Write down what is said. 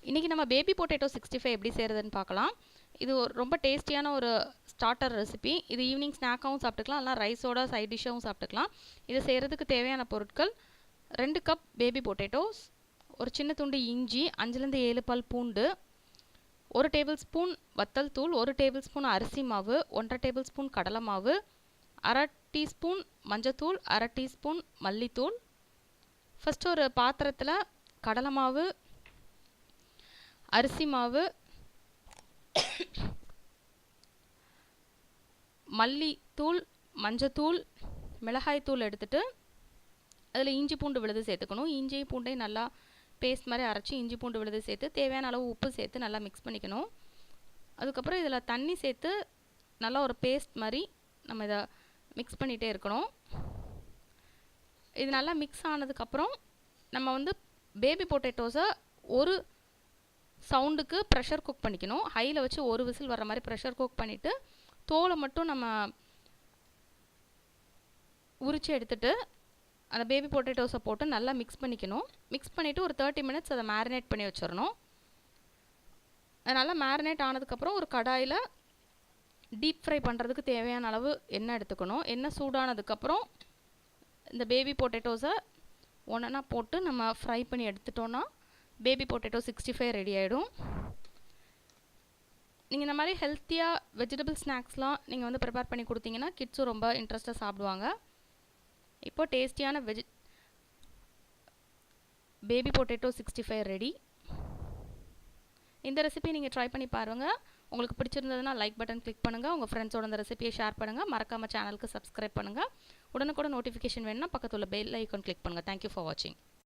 இன்றைக்கி நம்ம baby potato 65 எப்படி செய்கிறதுன்னு பார்க்கலாம். இது ரொம்ப டேஸ்டியான ஒரு ஸ்டார்டர் ரெசிபி. இது ஈவினிங் ஸ்நாக்காகவும் சாப்பிட்டுக்கலாம், இல்லை ரைஸோட சைட் டிஷ்ஷாகவும் சாப்பிட்டுக்கலாம். இதை செய்கிறதுக்கு தேவையான பொருட்கள் 2 கப் பேபி பொட்டேட்டோஸ், ஒரு சின்ன துண்டு இஞ்சி, 5லேருந்து 7 பல் பூண்டு, 1 டேபிள் ஸ்பூன் வத்தல் தூள், 1 டேபிள் ஸ்பூன் அரிசி மாவு, 1/2 டேபிள் ஸ்பூன் கடலை மாவு, 1/2 டீஸ்பூன் மஞ்சத்தூள், 1/2 டீஸ்பூன் மல்லித்தூள். ஃபஸ்ட்டு ஒரு பாத்திரத்தில் கடலை மாவு, அரிசி மாவு, மல்லித்தூள், மஞ்சத்தூள், மிளகாய்த்தூள் எடுத்துகிட்டு அதில் இஞ்சி பூண்டு விழுது சேர்த்துக்கணும். இஞ்சி பூண்டை நல்லா பேஸ்ட் மாதிரி அரைச்சி இஞ்சி பூண்டு விழுது சேர்த்து தேவையான அளவு உப்பு சேர்த்து நல்லா மிக்ஸ் பண்ணிக்கணும். அதுக்கப்புறம் இதில் தண்ணி சேர்த்து நல்லா ஒரு பேஸ்ட் மாதிரி நம்ம இதை மிக்ஸ் பண்ணிகிட்டே இருக்கணும். இது நல்லா மிக்ஸ் ஆனதுக்கப்புறம் நம்ம பேபி பொட்டேட்டோஸை ஒரு சவுண்டுக்கு ப்ரெஷர் குக் பண்ணிக்கணும். ஹையில் வச்சு ஒரு விசில் வர மாதிரி ப்ரெஷர் குக் பண்ணிவிட்டு தோலை மட்டும் நம்ம உரித்து எடுத்துகிட்டு அந்த பேபி பொட்டேட்டோஸை போட்டு நல்லா மிக்ஸ் பண்ணிக்கணும். மிக்ஸ் பண்ணிவிட்டு ஒரு 30 மினிட்ஸ் அதை மேரினேட் பண்ணி வச்சிடணும். அது நல்லா மேரினேட் ஆனதுக்கப்புறம் ஒரு கடாயில் டீப் ஃப்ரை பண்ணுறதுக்கு தேவையான அளவு எண்ணெய் எடுத்துக்கணும். எண்ணெய் சூடானதுக்கப்புறம் இந்த பேபி பொட்டேட்டோஸை ஒன்றா போட்டு நம்ம ஃப்ரை பண்ணி எடுத்துட்டோன்னா பேபி பொட்டேட்டோ 65 ரெடி ஆகிடும். நீங்கள் இந்த மாதிரி ஹெல்த்தியாக வெஜிடபிள் ஸ்நாக்ஸ்லாம் நீங்கள் ப்ரிப்பேர் பண்ணி கொடுத்தீங்கன்னா கிட்ஸும் ரொம்ப இன்ட்ரெஸ்ட்டாக சாப்பிடுவாங்க. இப்போ டேஸ்டியான பேபி பொட்டேட்டோ 65 ரெடி. இந்த ரெசிபி நீங்கள் ட்ரை பண்ணி பாருங்கள். உங்களுக்கு பிடிச்சிருந்ததுன்னா லைக் பட்டன் கிளிக் பண்ணுங்கள். உங்கள் ஃப்ரெண்ட்ஸோட இந்த ரெசிபியை ஷேர் பண்ணுங்கள். மறக்காமல் சேனலுக்கு சப்ஸ்கிரைப் பண்ணுங்கள். உடனுக்குடன் நோட்டிஃபிகேஷன் வேணும்னா பக்கத்தில் உள்ள பெல் ஐக்கான் கிளிக் பண்ணுங்கள். தேங்க்யூ ஃபார் வாட்சிங்.